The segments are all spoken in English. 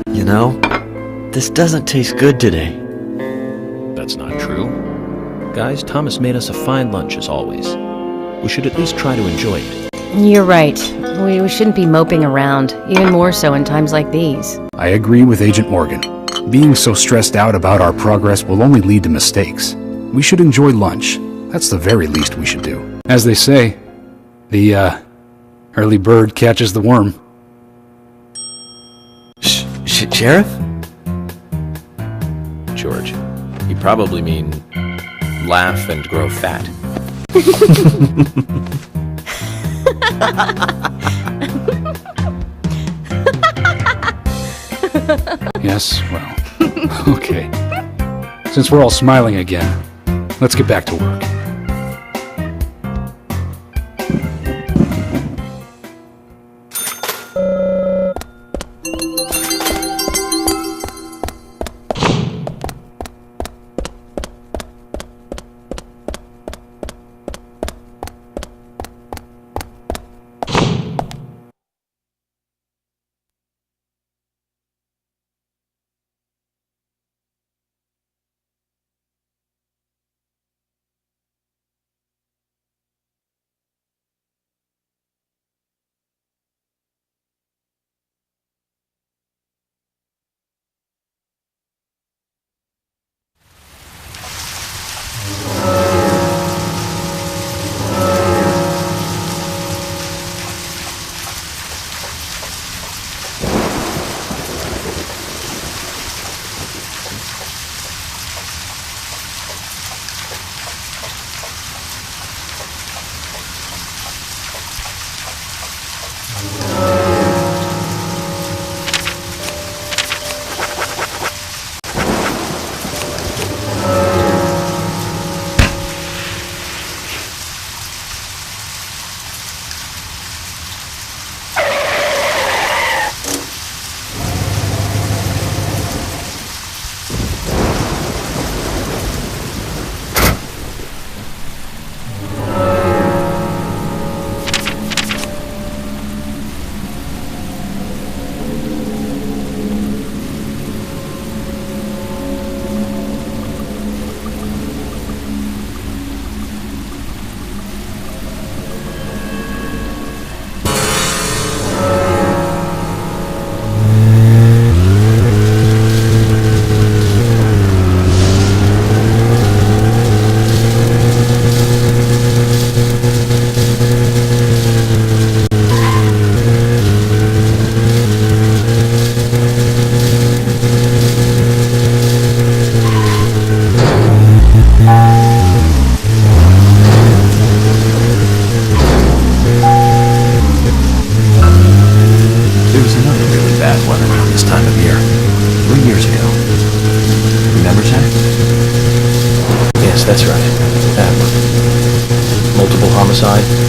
You know, this doesn't taste good today. That's not true. Guys, Thomas made us a fine lunch as always. We should at least try to enjoy it. You're right. We shouldn't be moping around, even more so in times like these. I agree with Agent Morgan. Being so stressed out about our progress will only lead to mistakes. We should enjoy lunch. That's the very least we should do. As they say, the early bird catches the worm. Sheriff? George, you probably mean laugh and grow fat. Yes, well, okay. Since we're all smiling again, let's get back to work.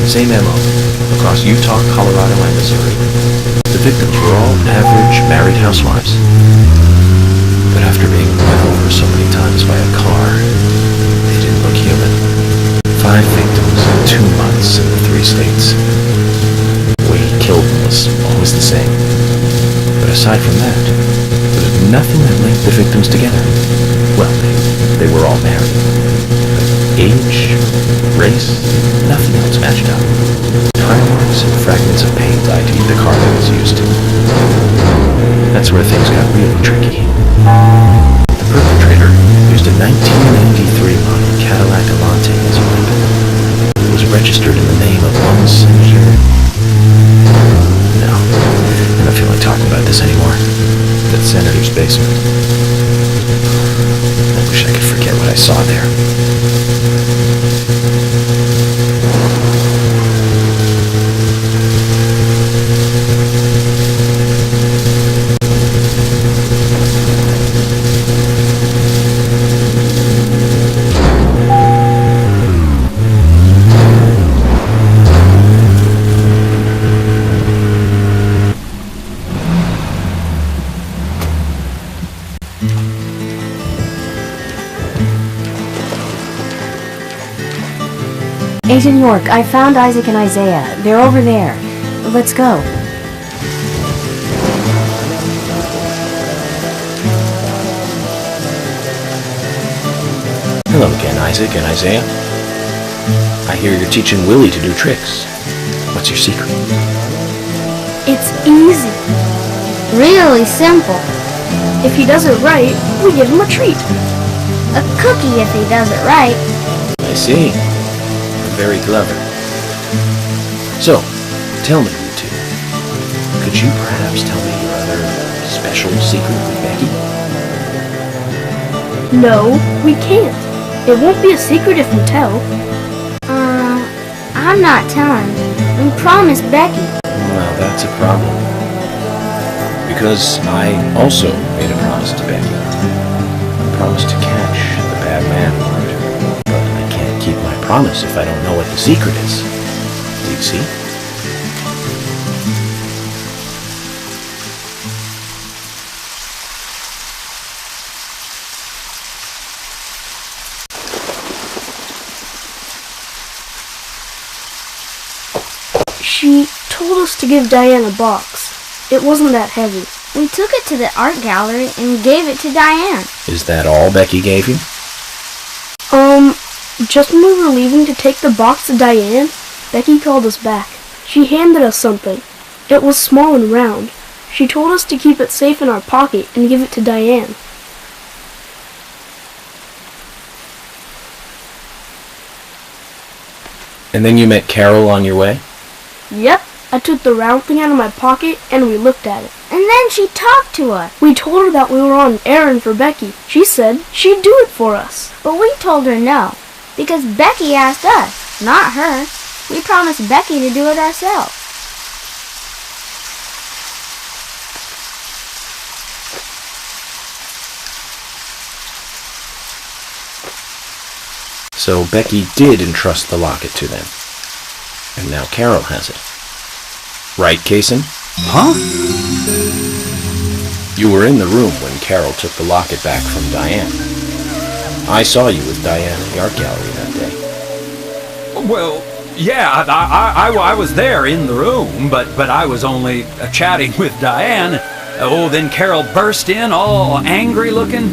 Same MO, across Utah, Colorado, and Missouri. The victims were all average married housewives. But after being run over so many times by a car, they didn't look human. 5 victims in 2 months in the 3 states. The way he killed them was always the same. But aside from that, there was nothing that linked the victims together. Well, they were all married. Age, race, nothing else matched up. Tire marks and fragments of paint ID'd the car that was used. That's where things got really tricky. The perpetrator used a 1993 model Cadillac Avante as a weapon. It was registered in the name of one senator. No, I don't feel like talking about this anymore. That senator's basement. I wish I could forget what I saw there. Agent York, I found Isaach and Isaiah. They're over there. Let's go. Hello again, Isaach and Isaiah. I hear you're teaching Willie to do tricks. What's your secret? It's easy. Really simple. If he does it right, we give him a treat. A cookie if he does it right. I see. Very clever. So, tell me, you two. Could you perhaps tell me your other special secret with Becky? No, we can't. It won't be a secret if we tell. I'm not telling. We promised Becky. Well, that's a problem. Because I also made a promise to Becky. I promised to catch the bad man who hurt her. But I can't keep my promise if I don't know what the secret is. Do you see? She told us to give Diane a box. It wasn't that heavy. We took it to the art gallery and gave it to Diane. Is that all Becky gave you? Just when we were leaving to take the box to Diane, Becky called us back. She handed us something. It was small and round. She told us to keep it safe in our pocket and give it to Diane. And then you met Carol on your way? Yep, I took the round thing out of my pocket and we looked at it. And then she talked to us. We told her that we were on an errand for Becky. She said she'd do it for us. But we told her no, because Becky asked us, not her. We promised Becky to do it ourselves. So Becky did entrust the locket to them. And now Carol has it. Right, Kaysen? Huh? You were in the room when Carol took the locket back from Diane. I saw you with Diane in the art gallery that day. Well, yeah, I was there in the room, but I was only chatting with Diane. Oh, then Carol burst in, all angry looking.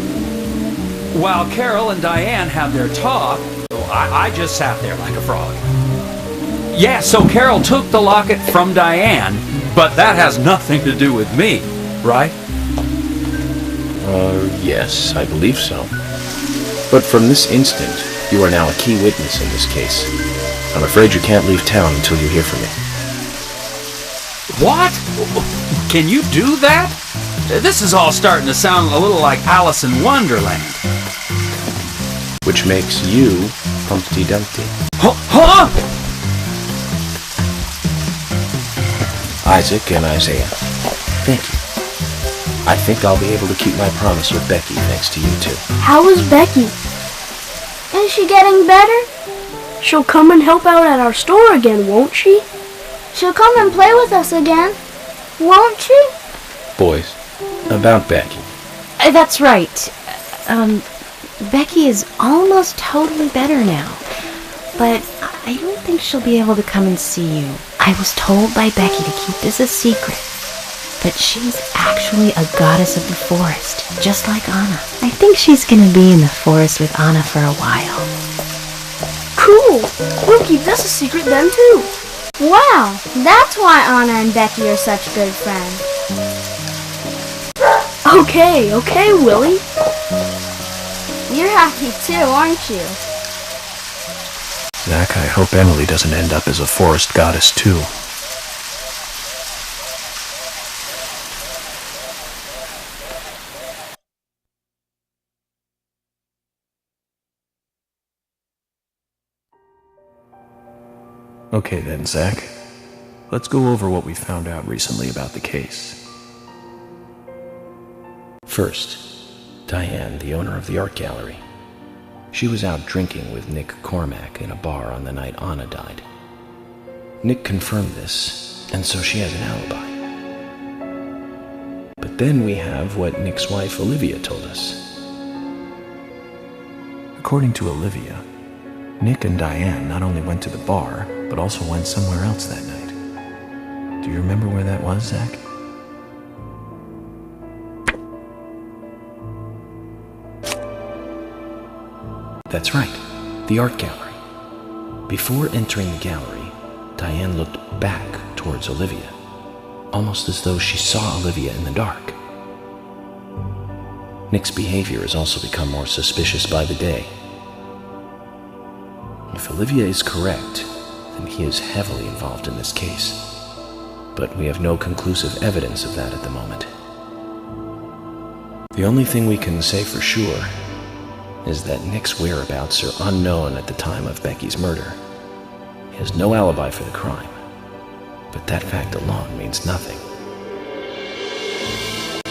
While Carol and Diane had their talk, I just sat there like a frog. Yeah, so Carol took the locket from Diane, but that has nothing to do with me, right? Yes, I believe so. But from this instant, you are now a key witness in this case. I'm afraid you can't leave town until you hear from me. What? Can you do that? This is all starting to sound a little like Alice in Wonderland. Which makes you Humpty Dumpty. Huh? Isaach and Isaiah, thank you. I think I'll be able to keep my promise with Becky thanks to you two. How is Becky? Is she getting better? She'll come and help out at our store again, won't she? She'll come and play with us again, won't she? Boys, about Becky. That's right. Becky is almost totally better now. But I don't think she'll be able to come and see you. I was told by Becky to keep this a secret. But she's actually a goddess of the forest, just like Anna. I think she's gonna be in the forest with Anna for a while. Cool! We'll keep this a secret then too. Wow, that's why Anna and Becky are such good friends. Okay, Willie. You're happy too, aren't you? Zach, I hope Emily doesn't end up as a forest goddess too. Okay then, Zach. Let's go over what we found out recently about the case. First, Diane, the owner of the art gallery. She was out drinking with Nick Cormack in a bar on the night Anna died. Nick confirmed this, and so she has an alibi. But then we have what Nick's wife Olivia told us. According to Olivia, Nick and Diane not only went to the bar, but also went somewhere else that night. Do you remember where that was, Zach? That's right, the art gallery. Before entering the gallery, Diane looked back towards Olivia, almost as though she saw Olivia in the dark. Nick's behavior has also become more suspicious by the day. If Olivia is correct, then he is heavily involved in this case. But we have no conclusive evidence of that at the moment. The only thing we can say for sure is that Nick's whereabouts are unknown at the time of Becky's murder. He has no alibi for the crime, but that fact alone means nothing.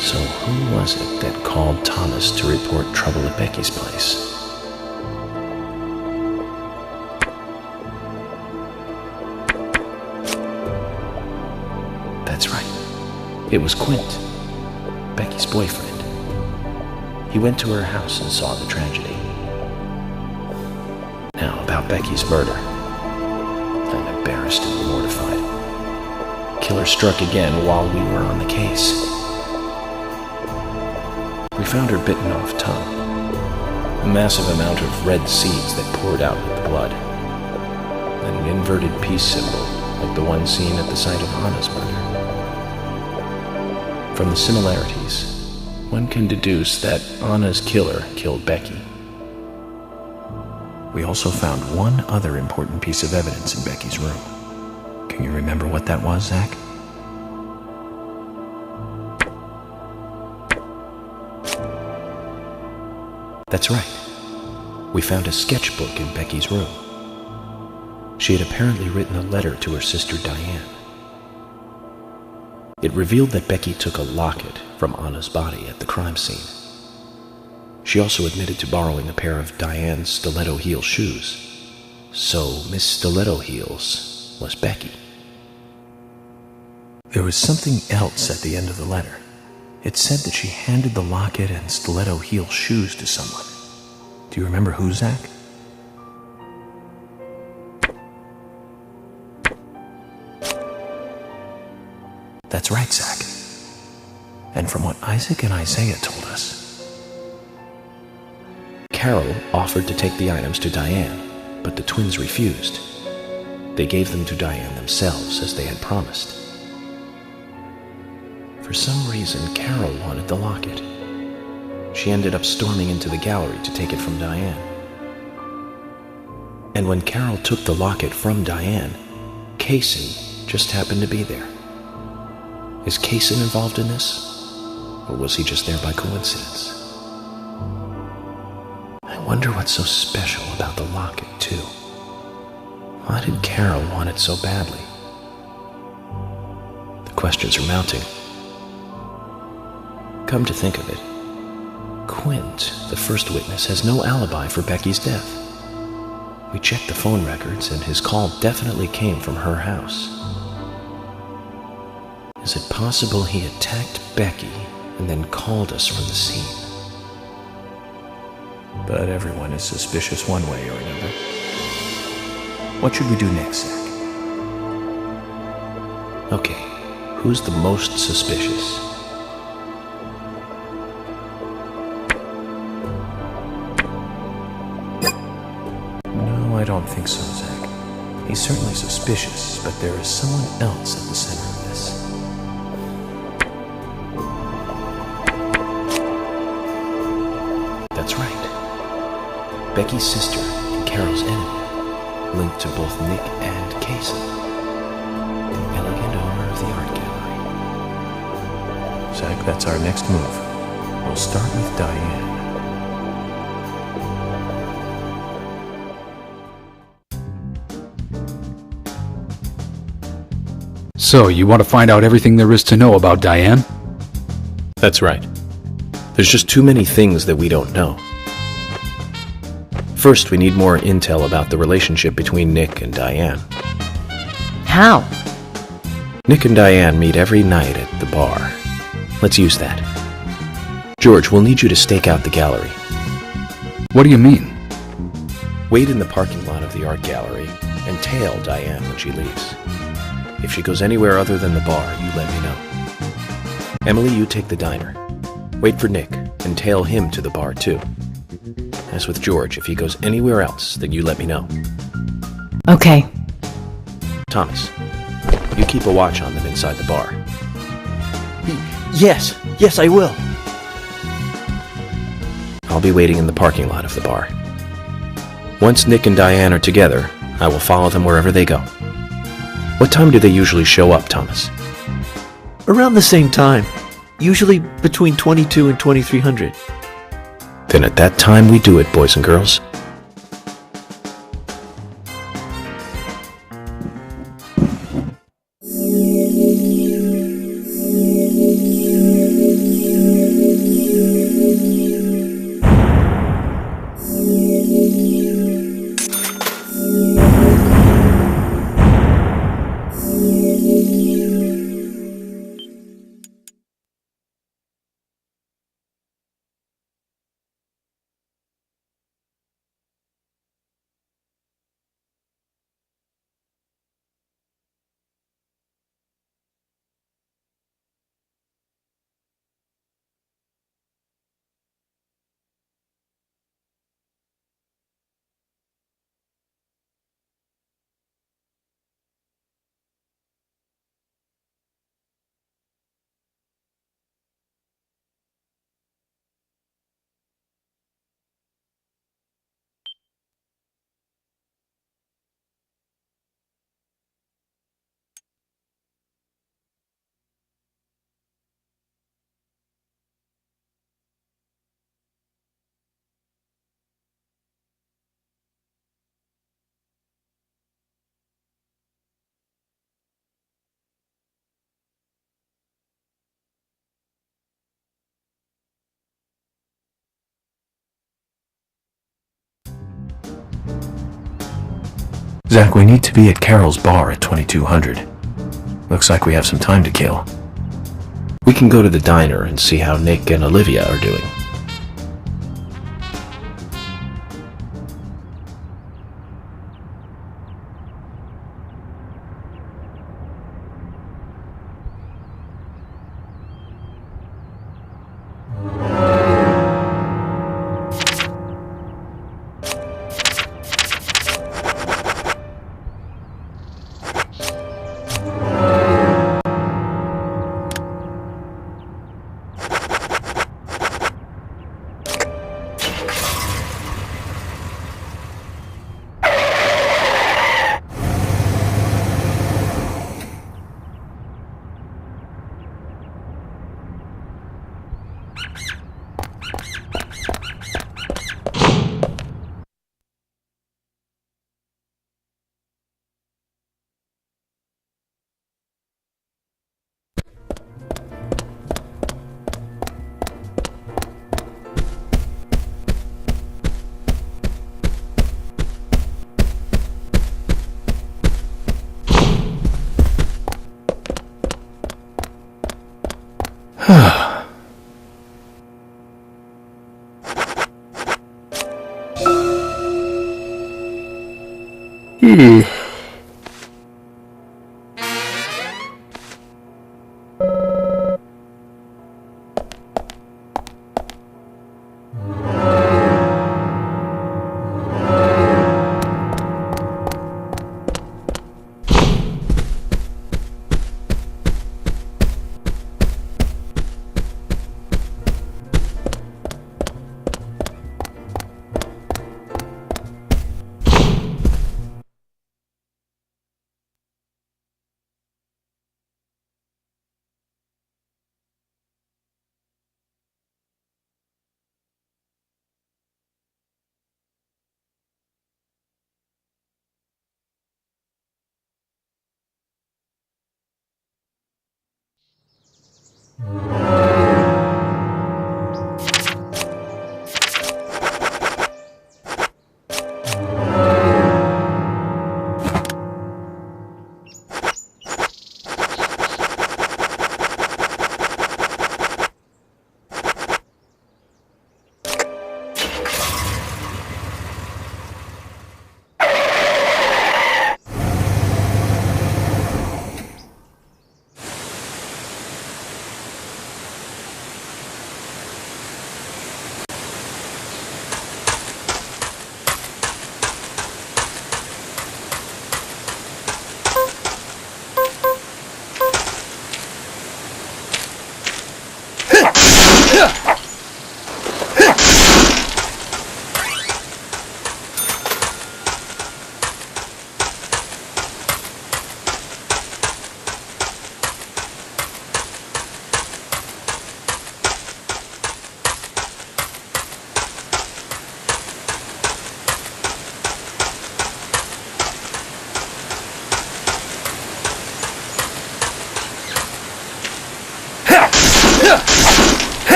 So who was it that called Thomas to report trouble at Becky's place? That's right. It was Quint, Becky's boyfriend. He went to her house and saw the tragedy. Now, about Becky's murder. I'm embarrassed and mortified. Killer struck again while we were on the case. We found her bitten off tongue. A massive amount of red seeds that poured out with the blood. And an inverted peace symbol, like the one seen at the site of Anna's murder. From the similarities, one can deduce that Anna's killer killed Becky. We also found one other important piece of evidence in Becky's room. Can you remember what that was, Zach? That's right. We found a sketchbook in Becky's room. She had apparently written a letter to her sister Diane. It revealed that Becky took a locket from Anna's body at the crime scene. She also admitted to borrowing a pair of Diane's stiletto heel shoes. So Miss Stiletto Heels was Becky. There was something else at the end of the letter. It said that she handed the locket and stiletto heel shoes to someone. Do you remember who, Zach? That's right, Zach. And from what Isaach and Isaiah told us, Carol offered to take the items to Diane, but the twins refused. They gave them to Diane themselves, as they had promised. For some reason, Carol wanted the locket. She ended up storming into the gallery to take it from Diane. And when Carol took the locket from Diane, Kaysen just happened to be there. Is Kaysen involved in this? Or was he just there by coincidence? I wonder what's so special about the locket, too. Why did Carol want it so badly? The questions are mounting. Come to think of it, Quint, the first witness, has no alibi for Becky's death. We checked the phone records, and his call definitely came from her house. Is it possible he attacked Becky and then called us from the scene? But everyone is suspicious one way or another. What should we do next, Zach? Okay, who's the most suspicious? No, I don't think so, Zach. He's certainly suspicious, but there is someone else at the center of this. That's right. Becky's sister and Carol's enemy, linked to both Nick and Kaysen, the elegant owner of the art gallery. Zach, that's our next move. We'll start with Diane. So, you want to find out everything there is to know about Diane? That's right. There's just too many things that we don't know. First, we need more intel about the relationship between Nick and Diane. How? Nick and Diane meet every night at the bar. Let's use that. George, we'll need you to stake out the gallery. What do you mean? Wait in the parking lot the art gallery and tail Diane when she leaves. If she goes anywhere other than the bar, you let me know. Emily, you take the diner. Wait for Nick and tail him to the bar too. As with George, if he goes anywhere else, then you let me know. Okay. Thomas, you keep a watch on them inside the bar. Yes, I will. I'll be waiting in the parking lot of the bar. Once Nick and Diane are together, I will follow them wherever they go. What time do they usually show up, Thomas? Around the same time. Usually between 22 and 2300. Then at that time we do it, boys and girls. Zach, we need to be at Carol's bar at 2200. Looks like we have some time to kill. We can go to the diner and see how Nick and Olivia are doing.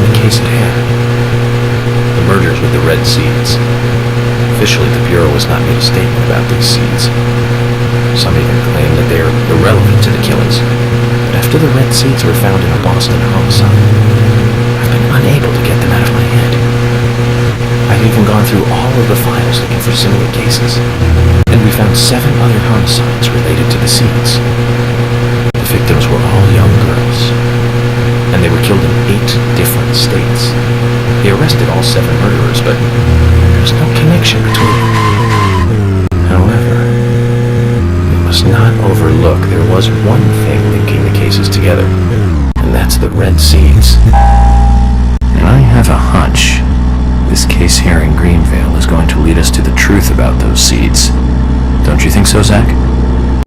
the case at hand. The murders with the red seeds. Officially, the Bureau has not made a statement about these seeds. Some even claim that they are irrelevant to the killings. But after the red seeds were found in a Boston homicide, I've been unable to get them out of my head. I've even gone through all of the files looking for similar cases, and we found 7 other homicides related to the seeds. The victims were all young girls, and they were killed in 8 different states. They arrested all 7 murderers, but there's no connection between them. However, we must not overlook there was one thing linking the cases together, and that's the red seeds. And I have a hunch this case here in Greenvale is going to lead us to the truth about those seeds. Don't you think so, Zach?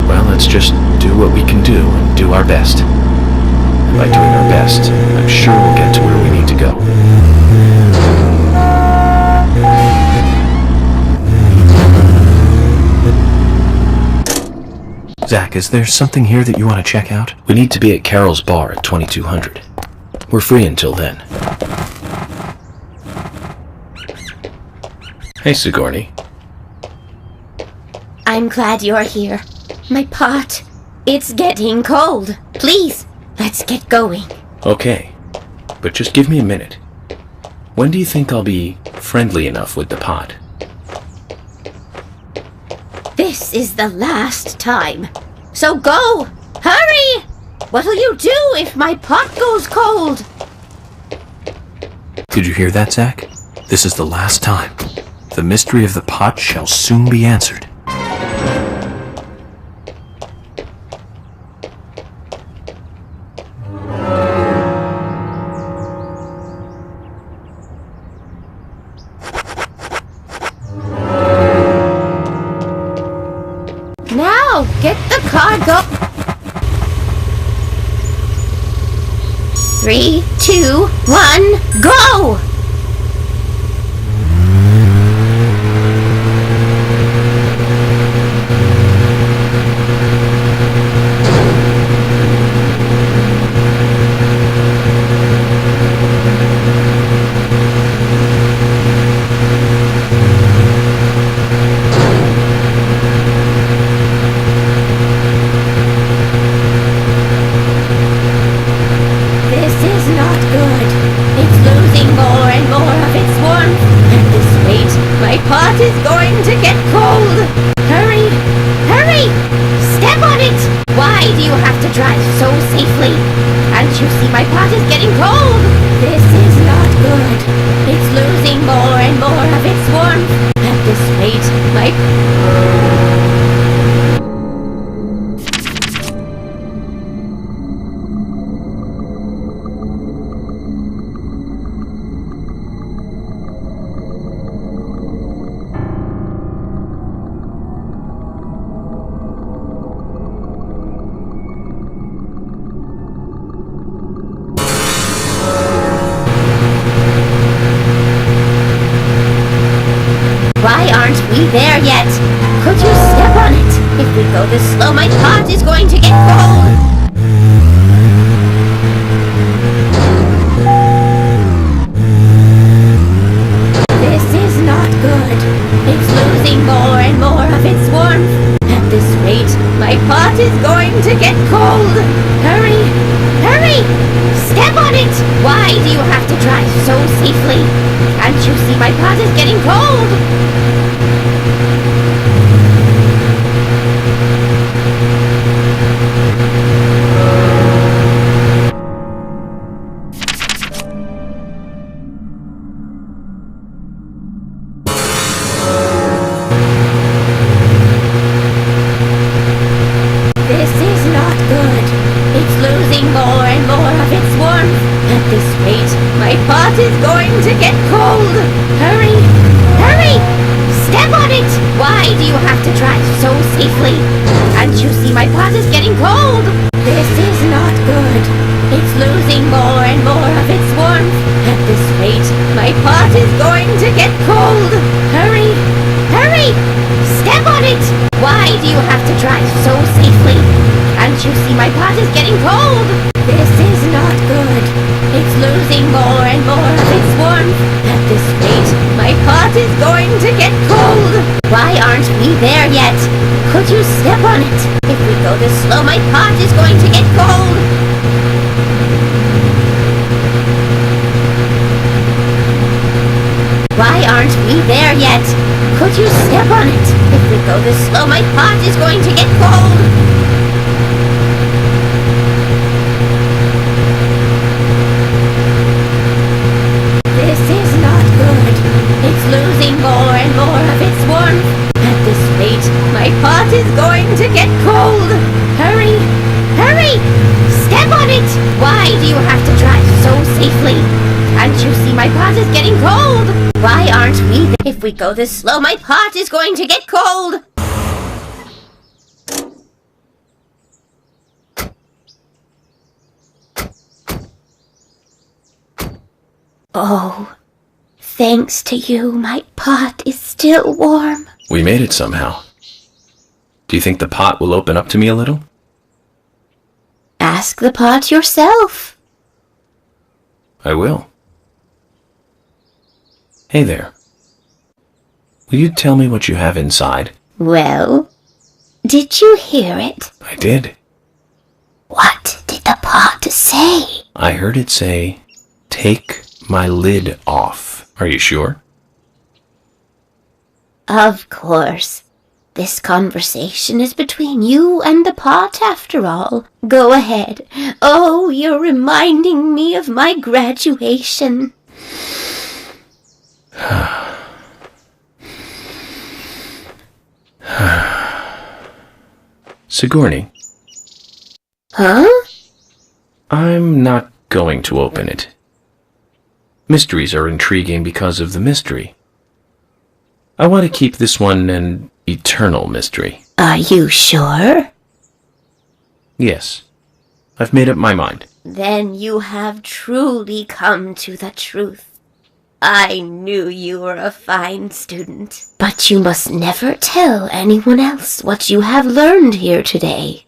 Well, let's just do what we can do and do our best. And by doing our best, I'm sure we'll get to where we need to go. Zach, is there something here that you want to check out? We need to be at Carol's bar at 2200. We're free until then. Hey, Sigourney. I'm glad you're here. My pot, it's getting cold. Please, let's get going. Okay, but just give me a minute. When do you think I'll be friendly enough with the pot? This is the last time. So go! Hurry! What'll you do if my pot goes cold? Did you hear that, Zach? This is the last time. The mystery of the pot shall soon be answered. Now, get the car go. 3, 2, 1, go! My pot is getting cold! This is not good. It's losing more and more of its warmth. At this rate, my... Why aren't we there yet? Could you step on it? If we go this slow, my pot is going to get cold! This is not good. It's losing more and more of its warmth. At this rate, my pot is going to get cold! Hurry! Hurry! Step on it! Why do you have to drive so safely? Can't you see my pot is getting cold? This is not good. It's losing more and more of its warmth. At this rate, my pot is going to get cold. Hurry! Hurry! Step on it! Why do you have to drive so safely? Can't you see my pot is getting cold? This is not good. It's losing more and more of its warmth. At this rate, my pot is going to get cold. Hurry! Hurry! Step on it! Why do you have to drive so safely? Can't you see my pot is getting cold? This is not good. It's losing more and more of its warmth. At this rate, my pot is going to get cold. Why aren't we there yet? Could you step on it? If we go this slow, my pot is going to get cold. Why aren't we there yet? Could you step on it? If we go this slow, my pot is going to get cold. This is not good. It's losing more and more of its warmth. At this rate, my pot is going to get cold. Hurry! Hurry! Step on it! Why do you have to drive so safely? Can't you see my pot is getting cold? Why aren't we there? If we go this slow, my pot is going to get cold. Oh, thanks to you, my pot is still warm. We made it somehow. Do you think the pot will open up to me a little? Ask the pot yourself. I will. Hey there. Will you tell me what you have inside? Well, did you hear it? I did. What did the pot say? I heard it say, "Take my lid off." Are you sure? Of course. This conversation is between you and the pot, after all. Go ahead. Oh, you're reminding me of my graduation. Sigourney. Huh? I'm not going to open it. Mysteries are intriguing because of the mystery. I want to keep this one an eternal mystery. Are you sure? Yes. I've made up my mind. Then you have truly come to the truth. I knew you were a fine student. But you must never tell anyone else what you have learned here today.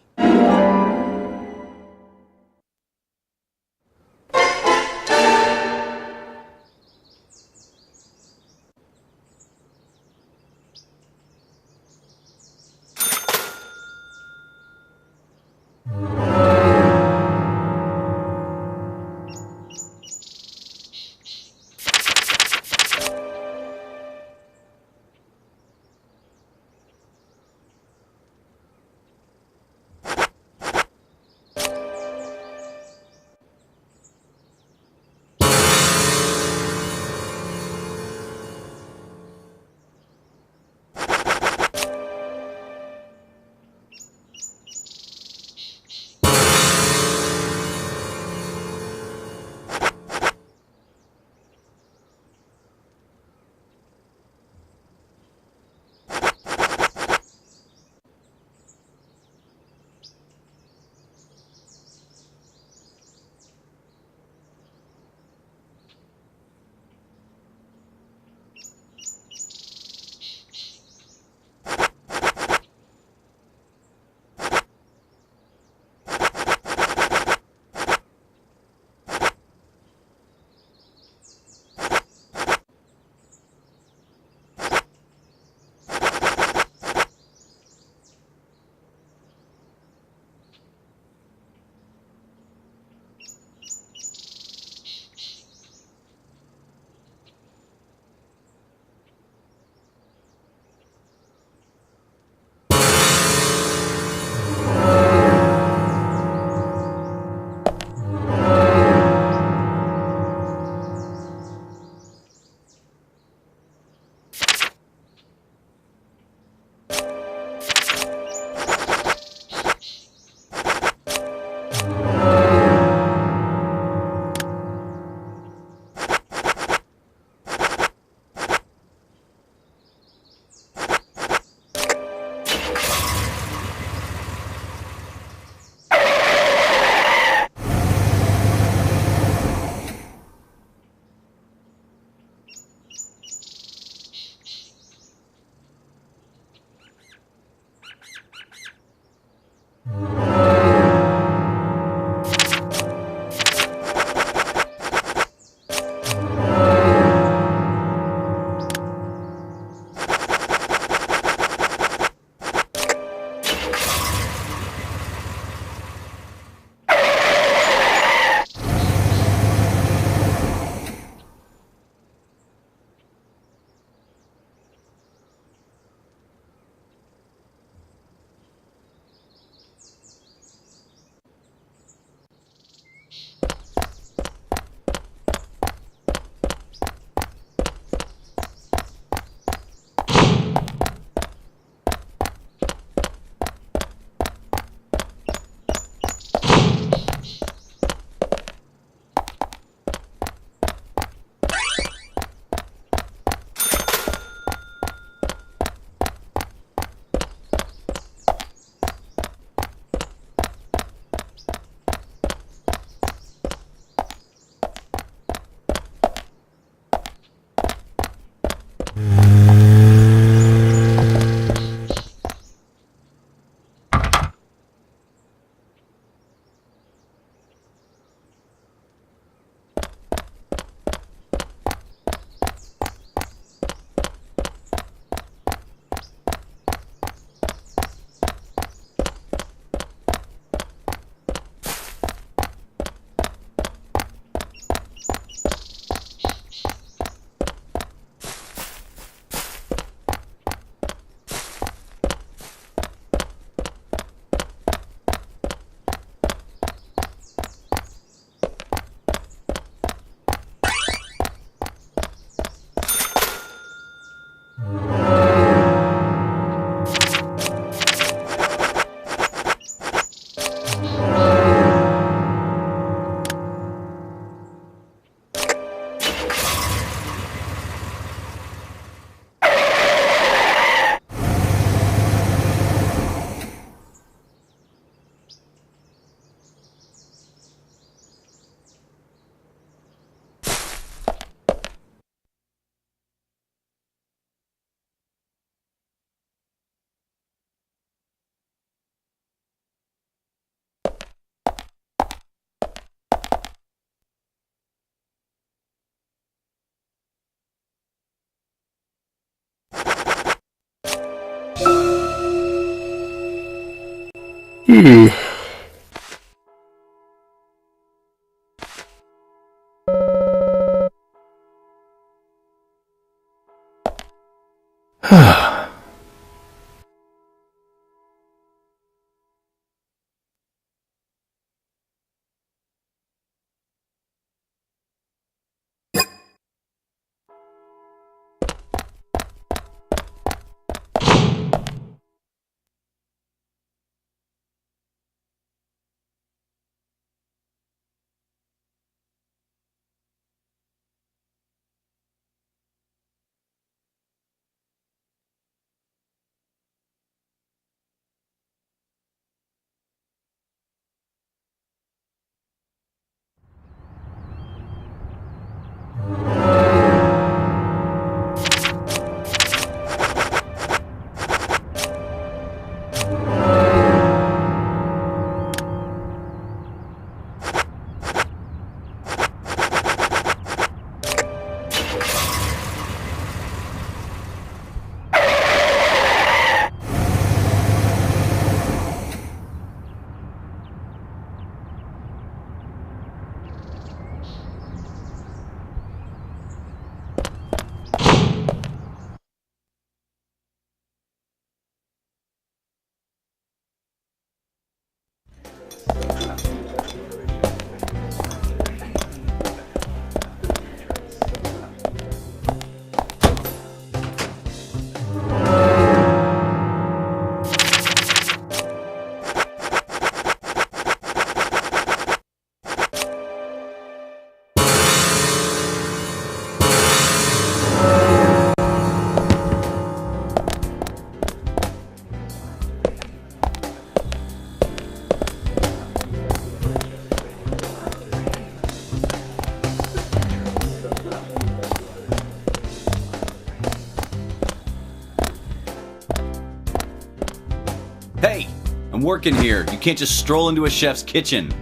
Hey, I'm working here. You can't just stroll into a chef's kitchen.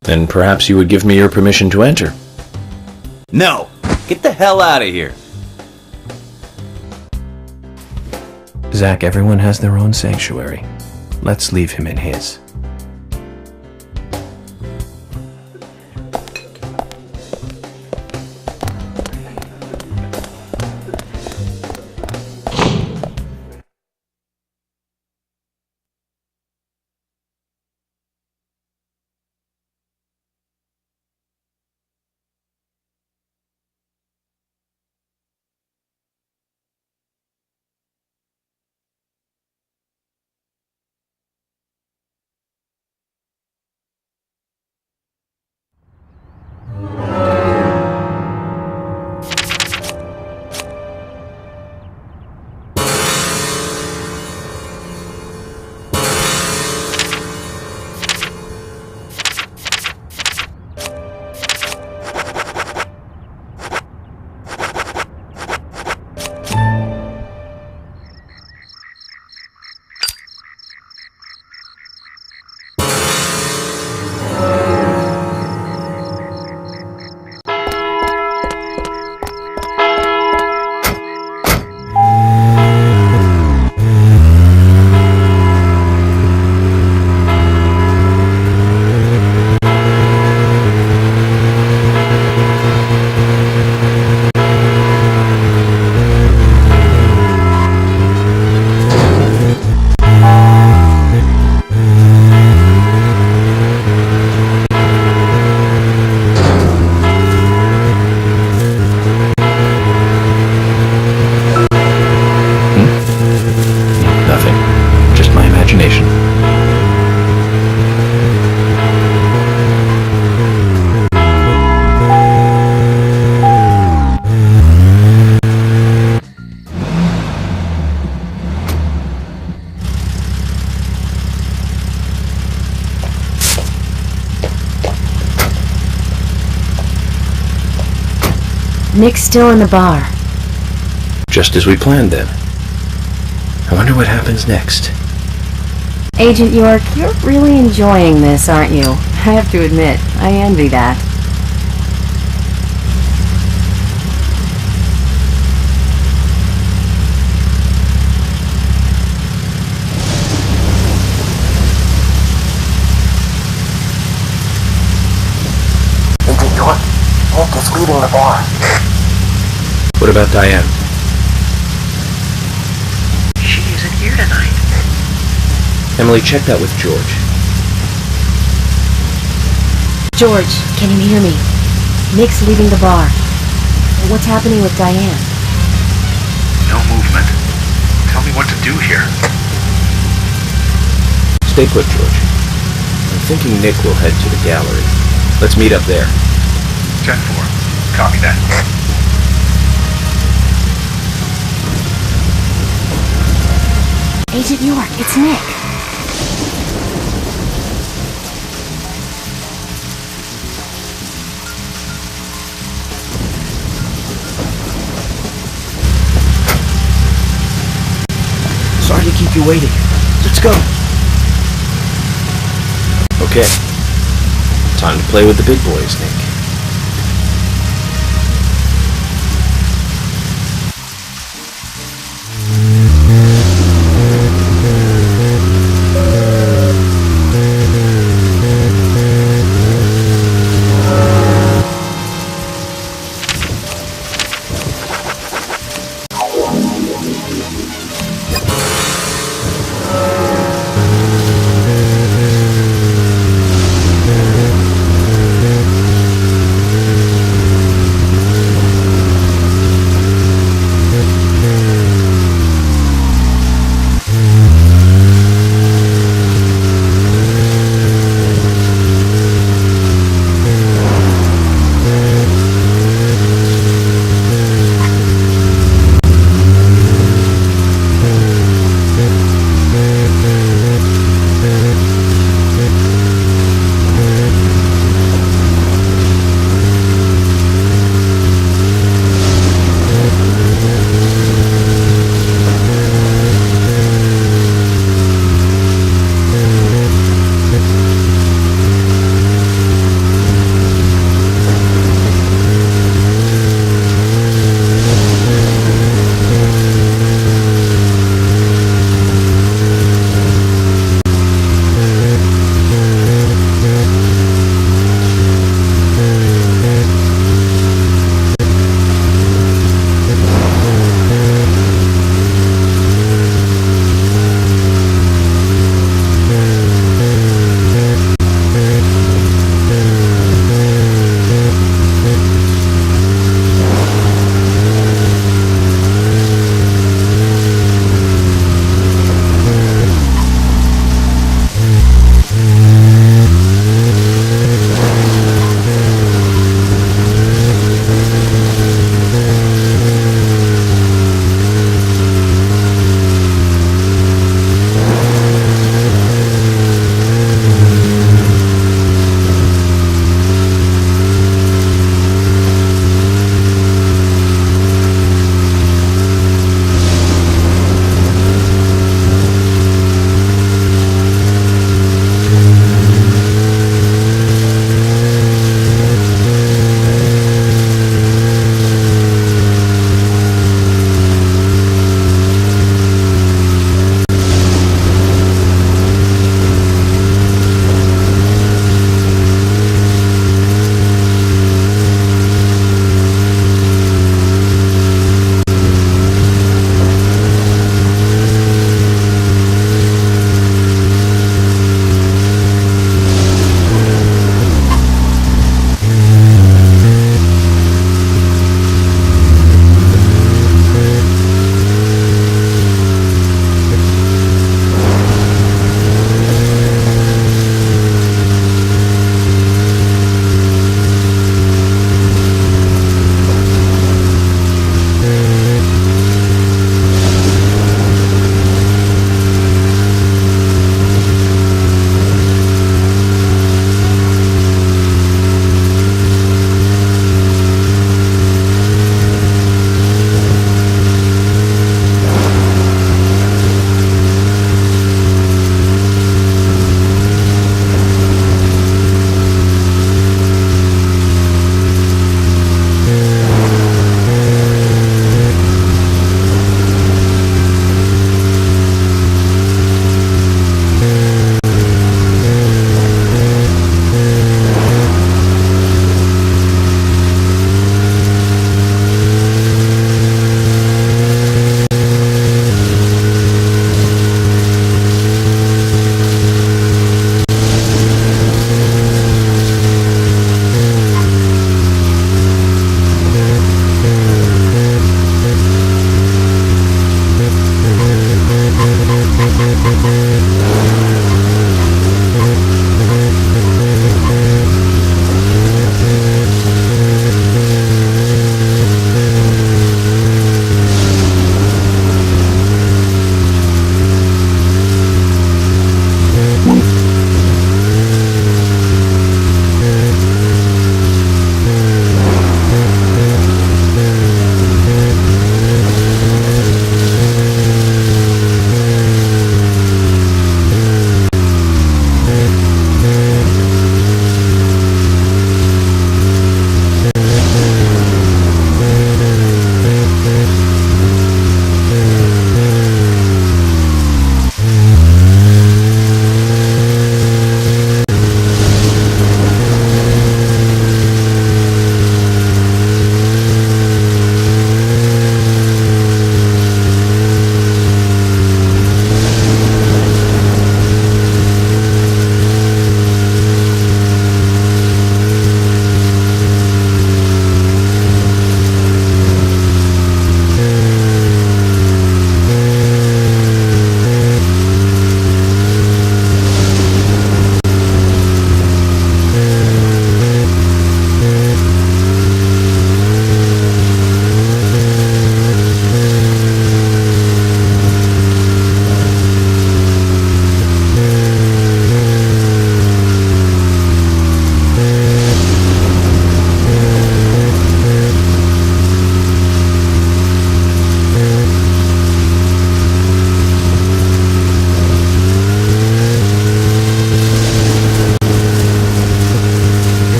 Then perhaps you would give me your permission to enter. No! Get the hell out of here! Zach, everyone has their own sanctuary. Let's leave him in his. Nick's still in the bar. Just as we planned then. I wonder what happens next. Agent York, you're really enjoying this, aren't you? I have to admit, I envy that. What about Diane? She isn't here tonight. Emily, check that with George. George, can you hear me? Nick's leaving the bar. What's happening with Diane? No movement. Tell me what to do here. Stay put, George. I'm thinking Nick will head to the gallery. Let's meet up there. 10-4. Copy that. Agent York, it's Nick. Sorry to keep you waiting. Let's go. Okay. Time to play with the big boys, Nick.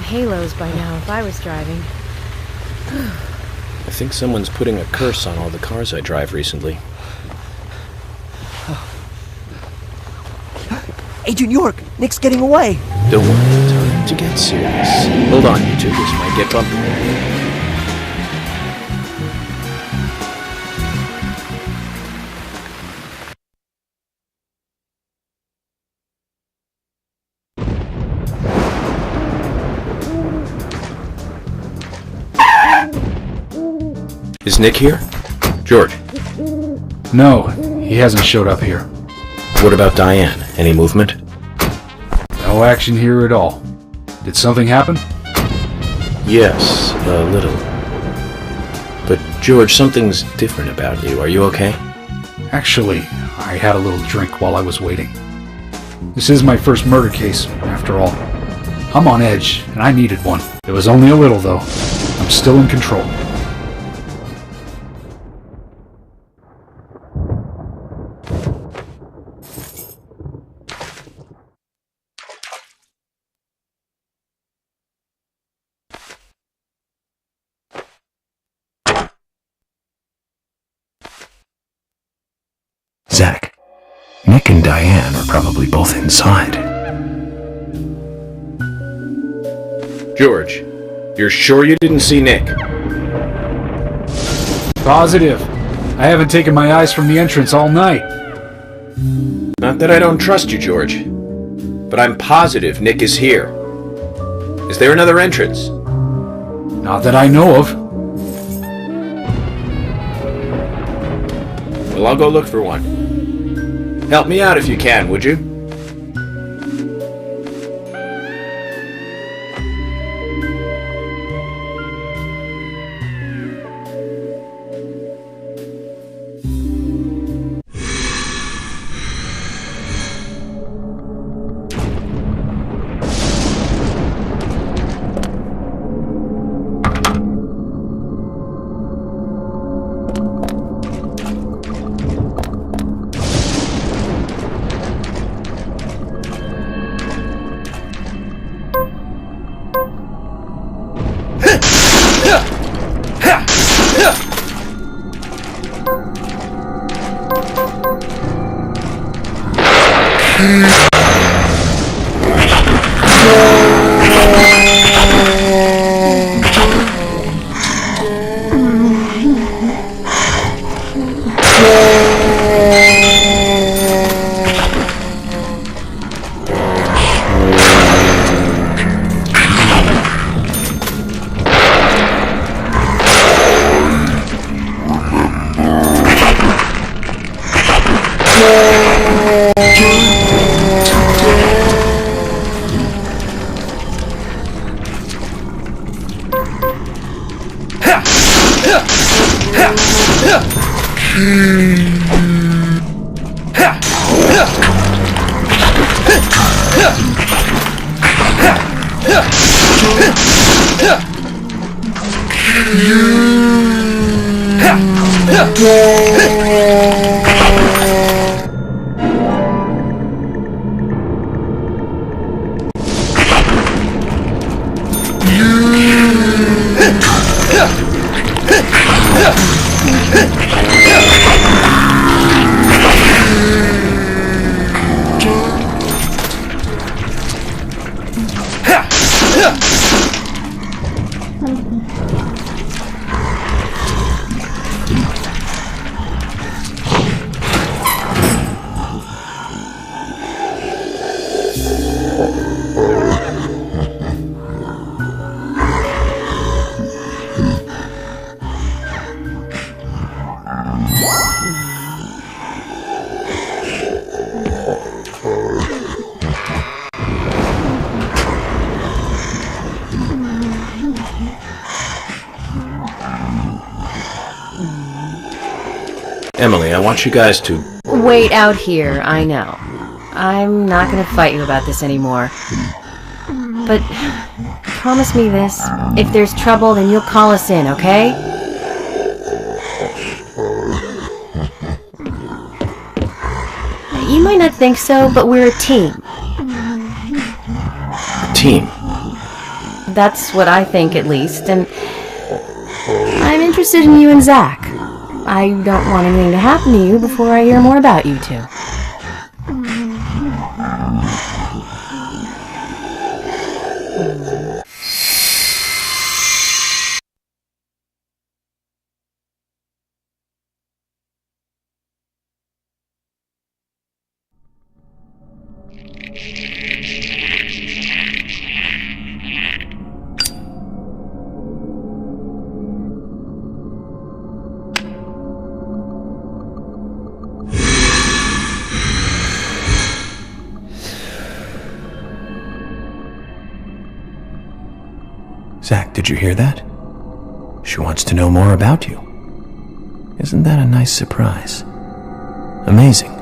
halos by now if I was driving. I think someone's putting a curse on all the cars I drive recently. Agent York, Nick's getting away. Don't worry, time to get serious. Hold on, you two, this might get bumpy. Is Nick here? George? No, he hasn't showed up here. What about Diane? Any movement? No action here at all. Did something happen? Yes, a little. But George, something's different about you. Are you okay? Actually, I had a little drink while I was waiting. This is my first murder case, after all. I'm on edge, and I needed one. It was only a little, though. I'm still in control. Zach, Nick and Diane are probably both inside. George, you're sure you didn't see Nick? Positive. I haven't taken my eyes from the entrance all night. Not that I don't trust you, George. But I'm positive Nick is here. Is there another entrance? Not that I know of. Well, I'll go look for one. Help me out if you can, would you? Emily, I want you guys to... Wait out here, I know. I'm not gonna fight you about this anymore. But promise me this. If there's trouble, then you'll call us in, okay? You might not think so, but we're a team. A team? That's what I think, at least, and I'm interested in you and Zach. I don't want anything to happen to you before I hear more about you two. Zach, did you hear that? She wants to know more about you. Isn't that a nice surprise? Amazing.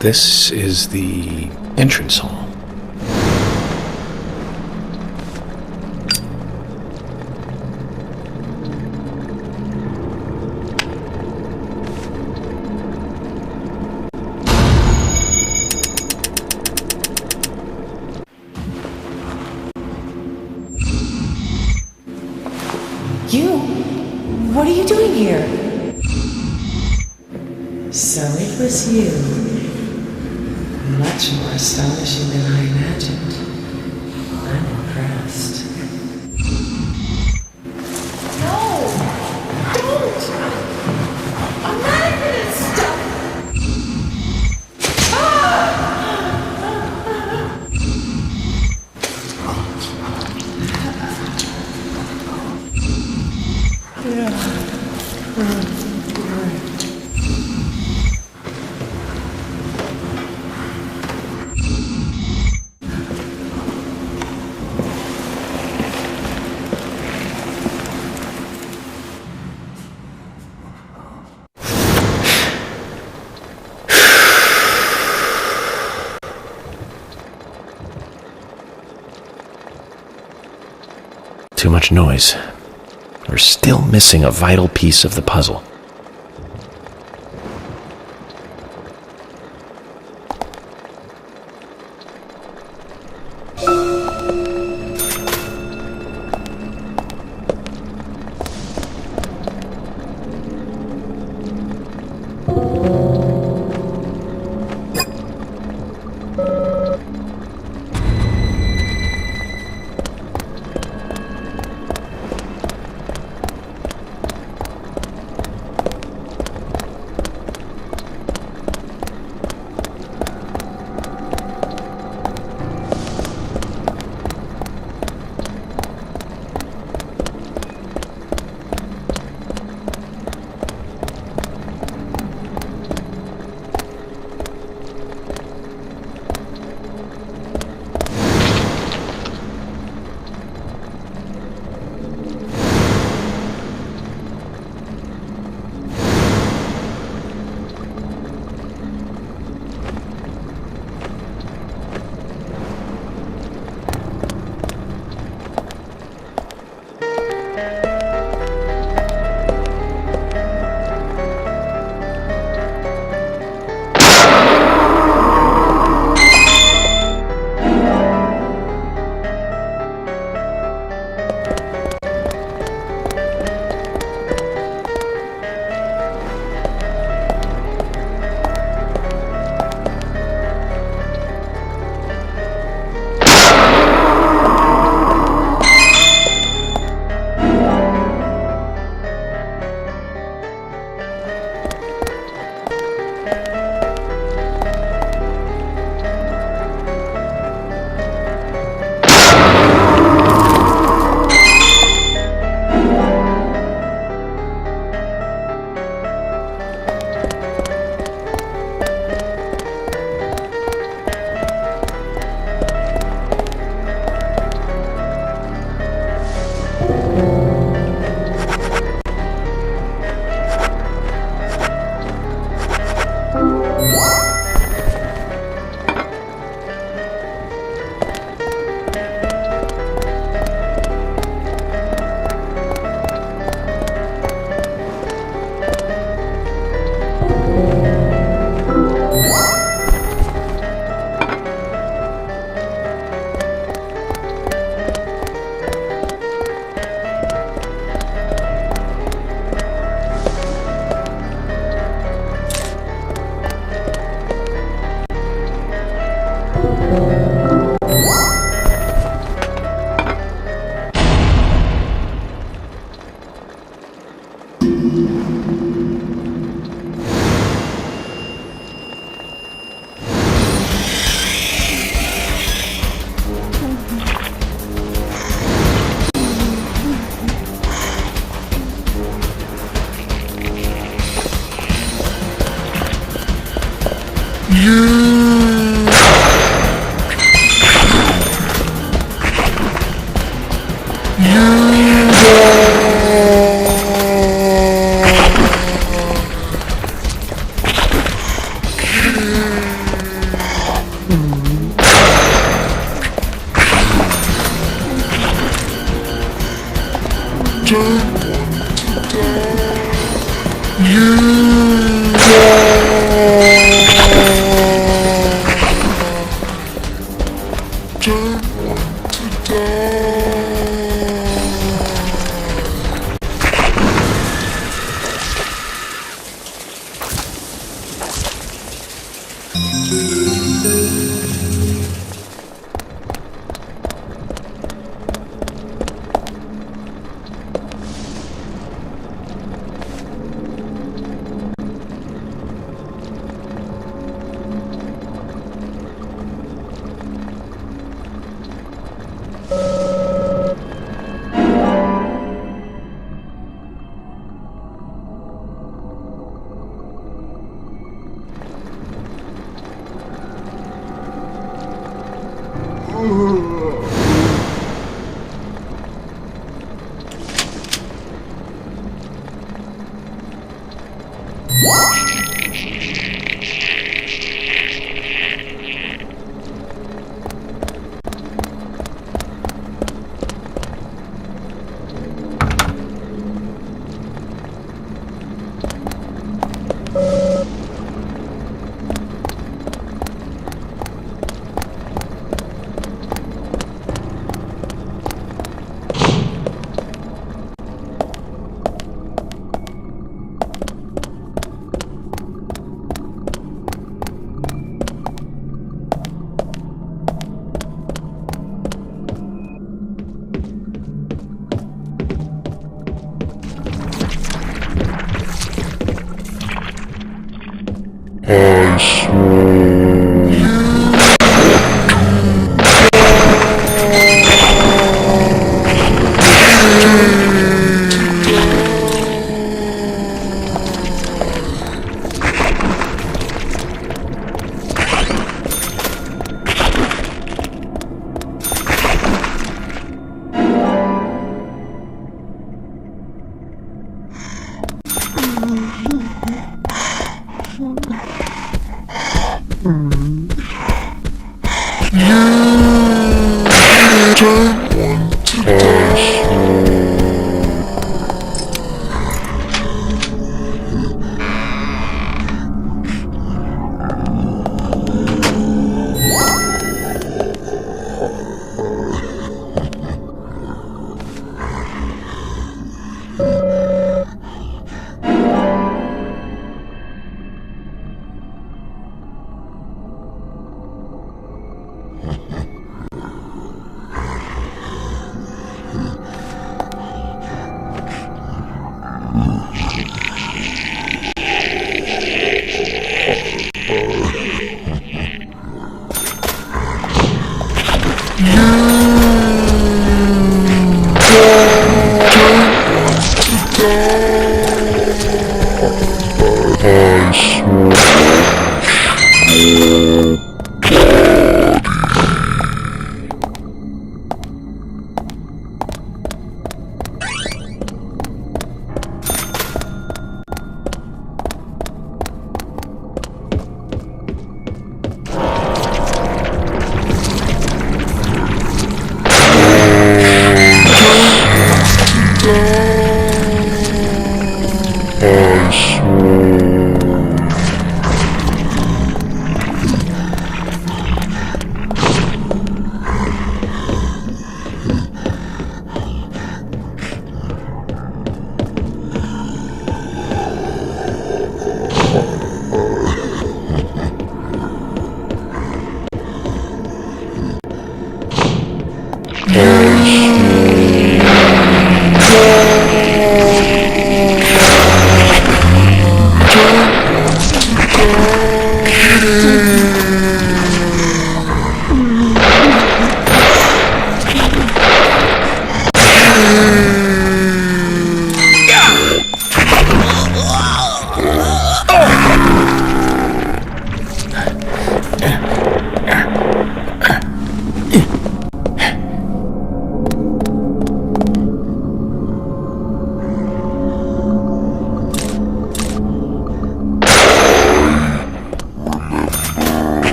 This is the entrance hall. What are you doing here? So it was you. Much more astonishing than I imagined. I'm impressed. No! Don't! I'm not gonna stop! Too much noise. We're still missing a vital piece of the puzzle.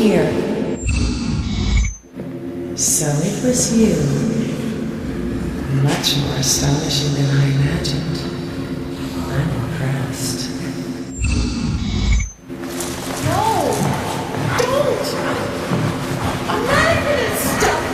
here. So it was you. Much more astonishing than I imagined. I'm impressed. No! Don't! I'm not gonna stop!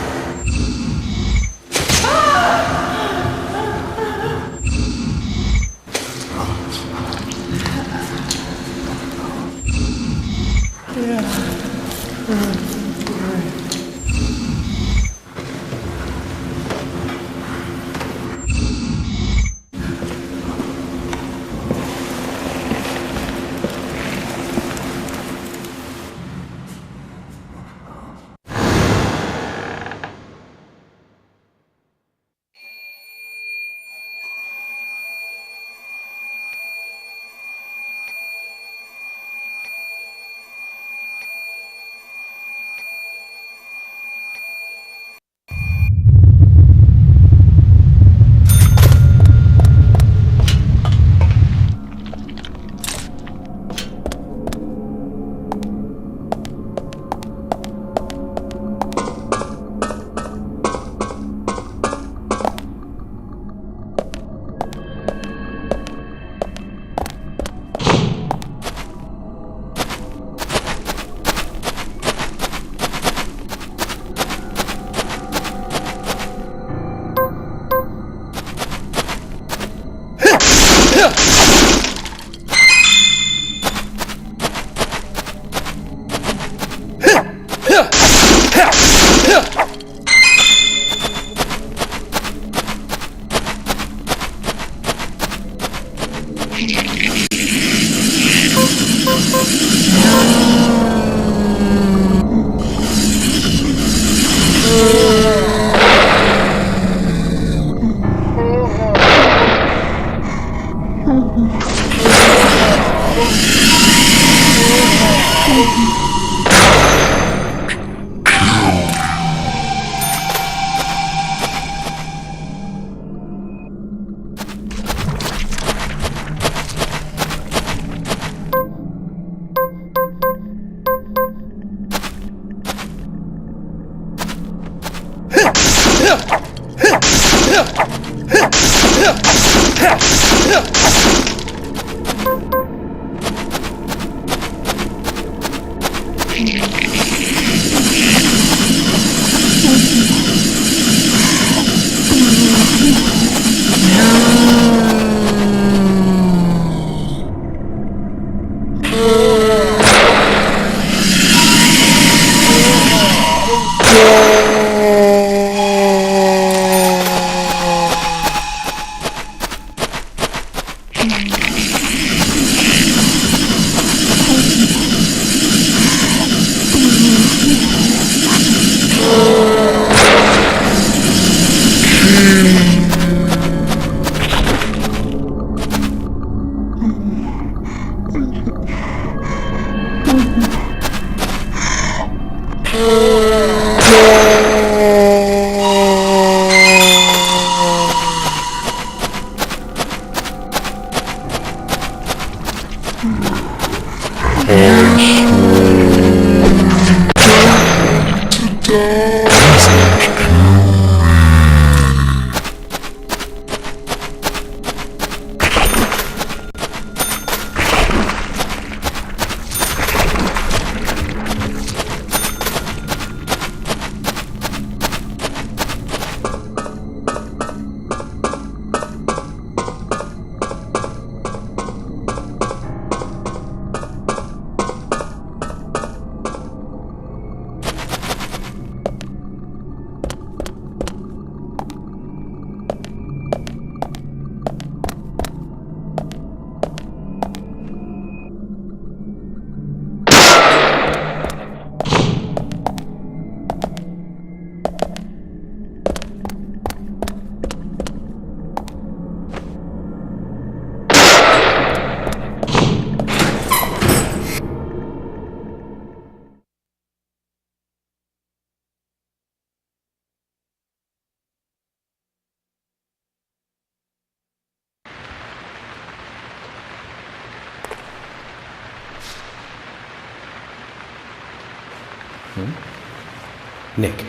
Nick.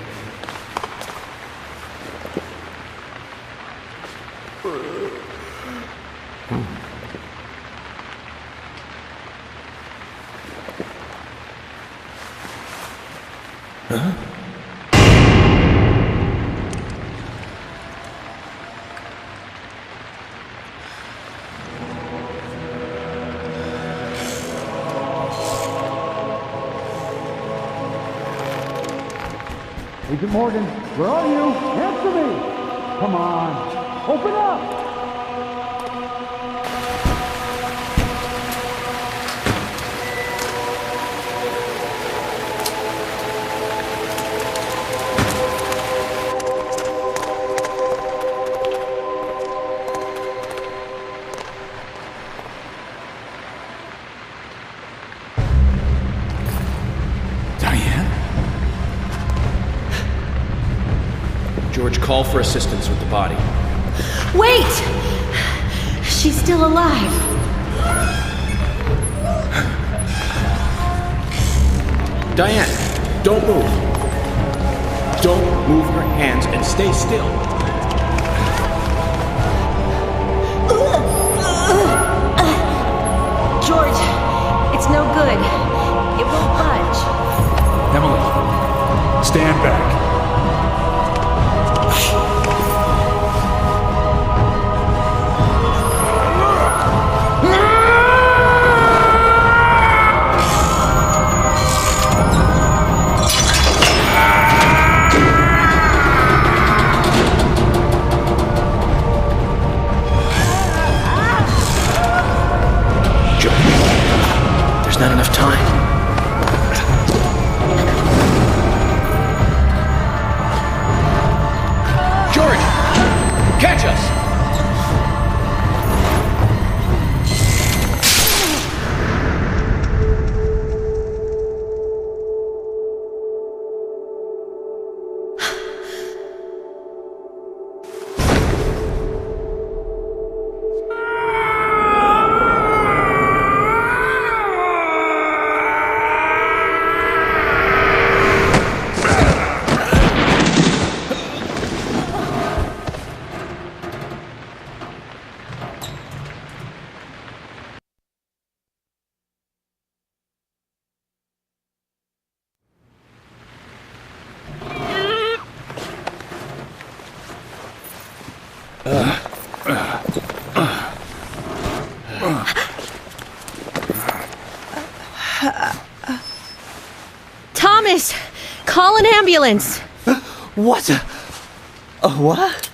Huh? Agent Morgan, where are you? Answer me! Come on, open up! George, call for assistance with the body. Wait! She's still alive. Diane, don't move. Don't move her hands and stay still. George, it's no good. It won't budge. Emily, stand back. There's not enough time. George! Catch us! Thomas! Call an ambulance! What? What?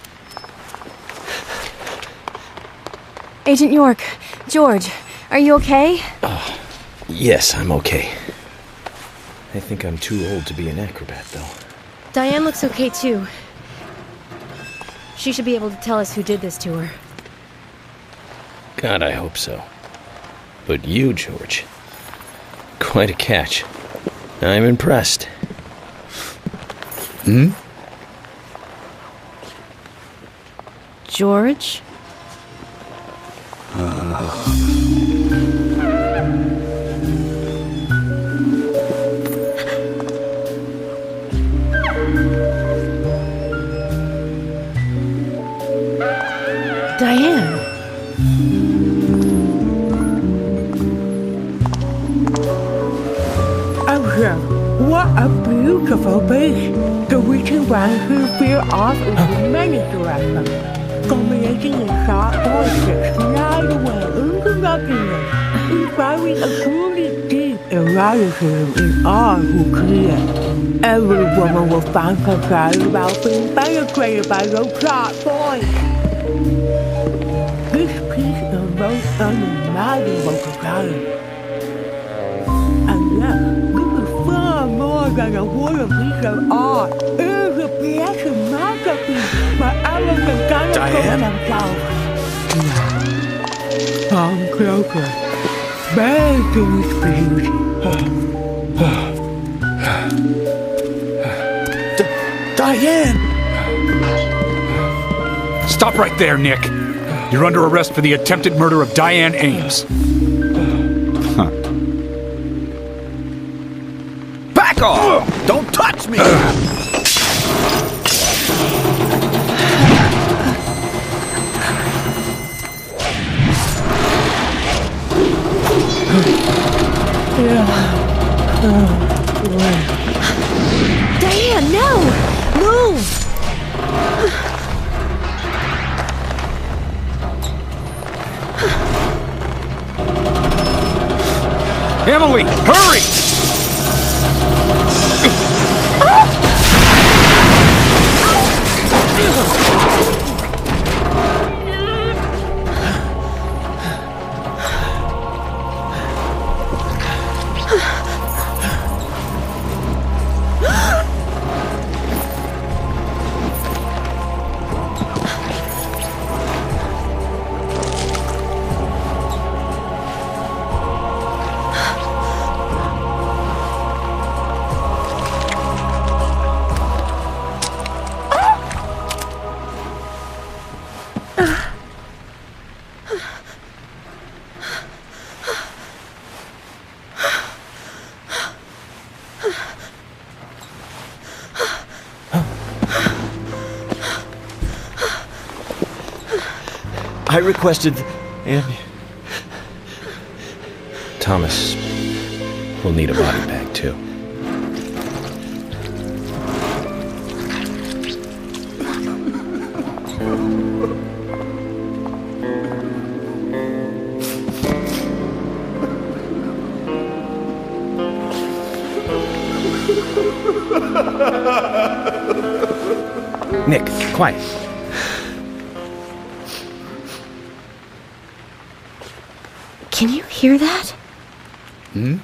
Agent York, George, are you okay? Yes, I'm okay. I think I'm too old to be an acrobat, though. Diane looks okay, too. She should be able to tell us who did this to her. God, I hope so. But you, George, quite a catch. I'm impressed. George? Diane. What a beautiful beach. The reaching one who veer off into many directions, culminating in sharp voices right away into nothingness, inspiring a truly deep eroticism in all who clear. Every woman will find herself about being penetrated by those sharp voices. This piece is most unimaginable desire. And yet, far more than a piece of art. It is a piece of masterpiece where everyone can kind of put themselves. Now, come closer. Bathe in its beauty. Diane! Stop right there, Nick. You're under arrest for the attempted murder of Diane Ames. Back off! Don't touch me! Diane, no! Move! Emily, hurry! I requested, and Thomas will need a body bag, too. Nick, quiet. Can you hear that? Hmm?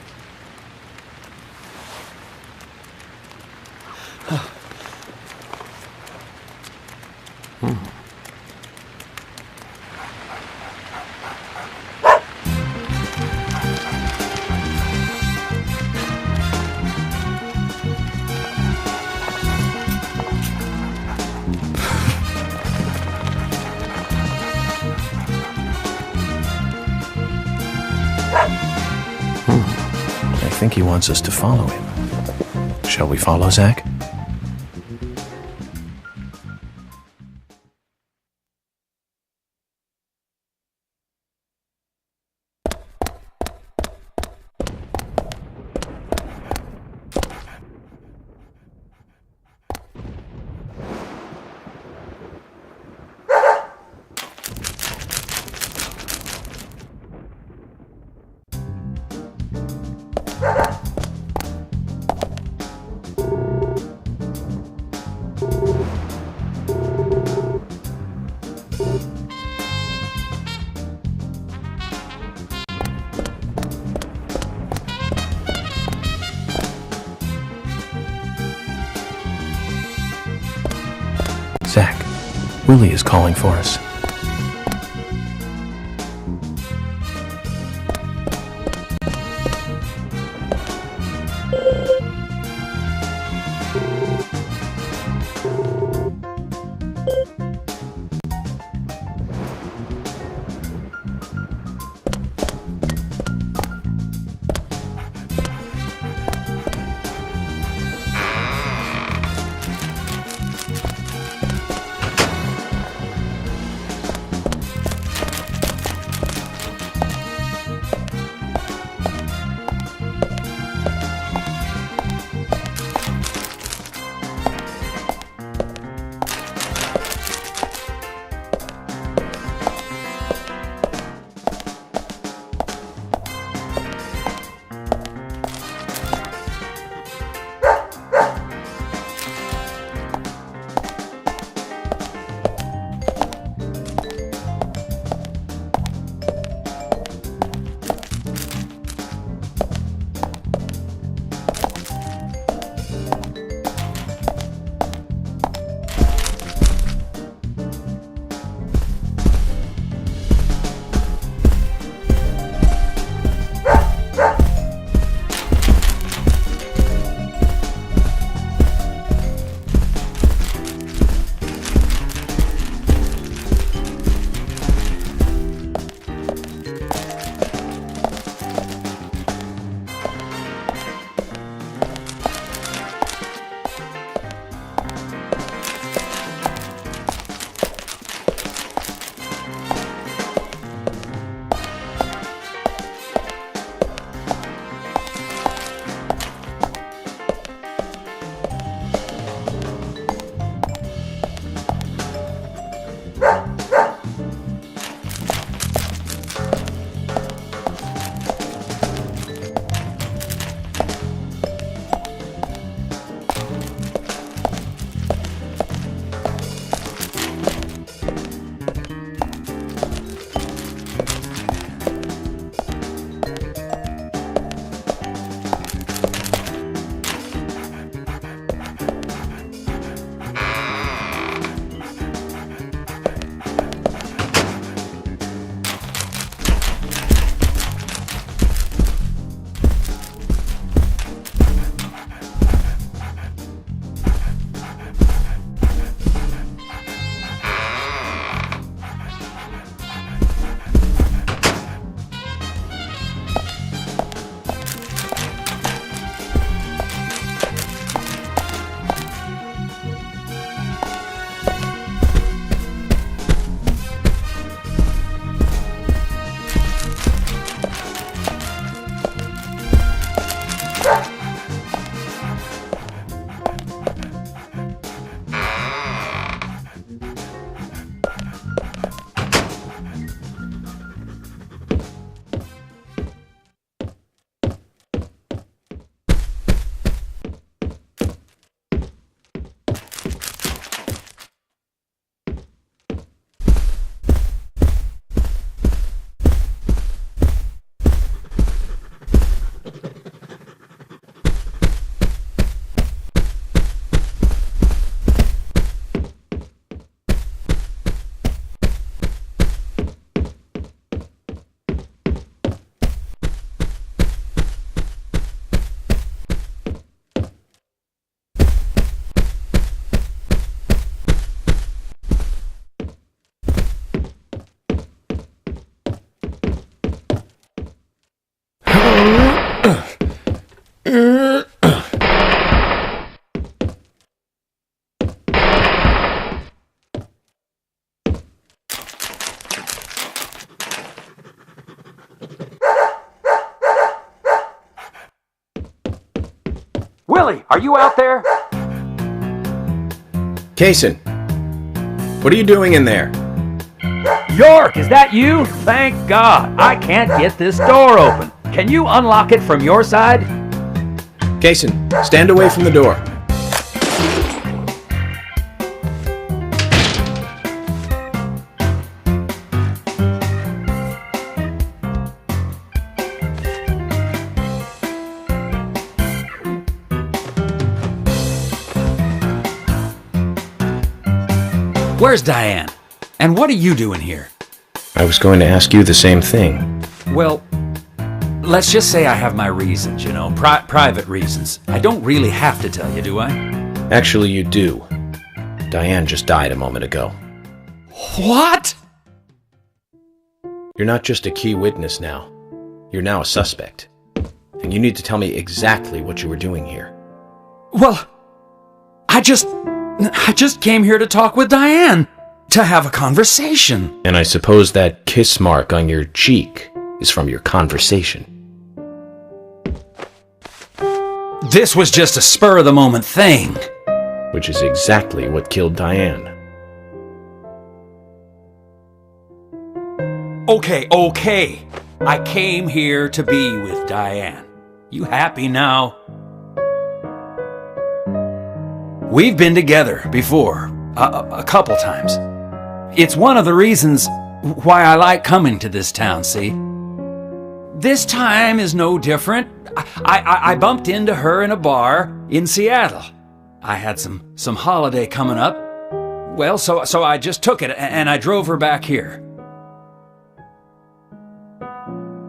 I think he wants us to follow him. Shall we follow, Zach? Zach, Willie is calling for us. Willie, are you out there? Kaysen, what are you doing in there? York, is that you? Thank God. I can't get this door open. Can you unlock it from your side? Kaysen, stand away from the door. Where's Diane? And what are you doing here? I was going to ask you the same thing. Well, let's just say I have my reasons, you know, private reasons. I don't really have to tell you, do I? Actually, you do. Diane just died a moment ago. What? You're not just a key witness now. You're now a suspect. And you need to tell me exactly what you were doing here. Well, I just came here to talk with Diane. To have a conversation. And I suppose that kiss mark on your cheek is from your conversation. This was just a spur-of-the-moment thing. Which is exactly what killed Diane. Okay. I came here to be with Diane. You happy now? We've been together before, a couple times. It's one of the reasons why I like coming to this town, see? This time is no different. I bumped into her in a bar in Seattle. I had some holiday coming up. Well, so I just took it and I drove her back here.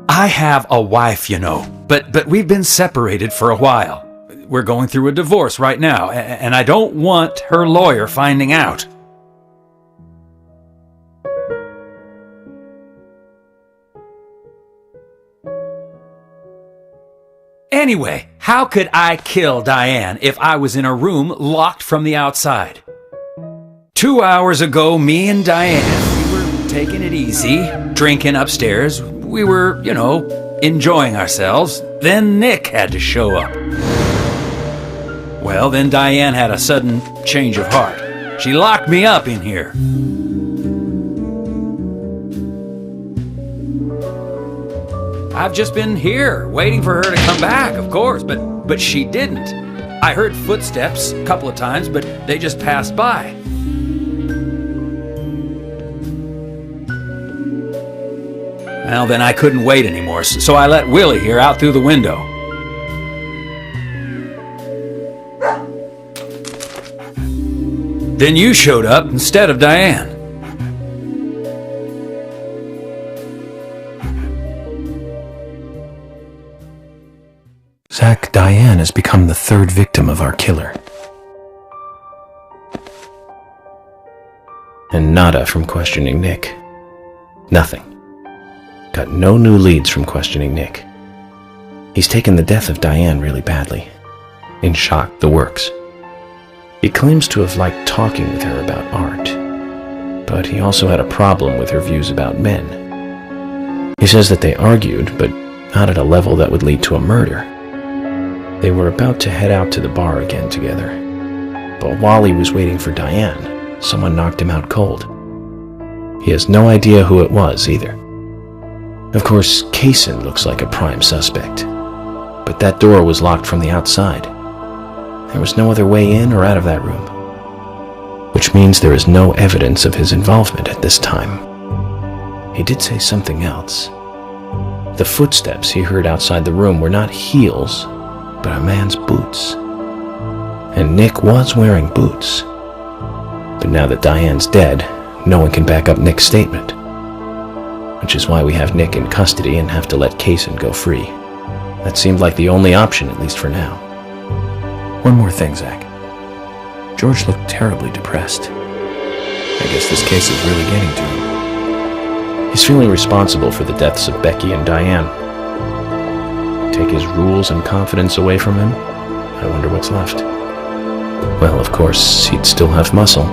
I have a wife, you know, but we've been separated for a while. We're going through a divorce right now, and I don't want her lawyer finding out. Anyway, how could I kill Diane if I was in a room locked from the outside? 2 hours ago, me and Diane, we were taking it easy, drinking upstairs. We were, you know, enjoying ourselves. Then Nick had to show up. Well, then Diane had a sudden change of heart. She locked me up in here. I've just been here, waiting for her to come back, of course, but she didn't. I heard footsteps a couple of times, but they just passed by. Well, then I couldn't wait anymore, so I let Willie here out through the window. Then you showed up instead of Diane. Zach, Diane has become the third victim of our killer. And nada from questioning Nick. Nothing. Got no new leads from questioning Nick. He's taken the death of Diane really badly. In shock, the works. He claims to have liked talking with her about art, but he also had a problem with her views about men. He says that they argued, but not at a level that would lead to a murder. They were about to head out to the bar again together, but while he was waiting for Diane, someone knocked him out cold. He has no idea who it was either. Of course, Kaysen looks like a prime suspect, but that door was locked from the outside. There was no other way in or out of that room, which means there is no evidence of his involvement at this time. He did say something else. The footsteps he heard outside the room were not heels, but a man's boots. And Nick was wearing boots. But now that Diane's dead, no one can back up Nick's statement. Which is why we have Nick in custody and have to let Kaysen go free. That seemed like the only option, at least for now. One more thing, Zach. George looked terribly depressed. I guess this case is really getting to him. He's feeling responsible for the deaths of Becky and Diane. Take his rules and confidence away from him, I wonder what's left. Well, of course, he'd still have muscle.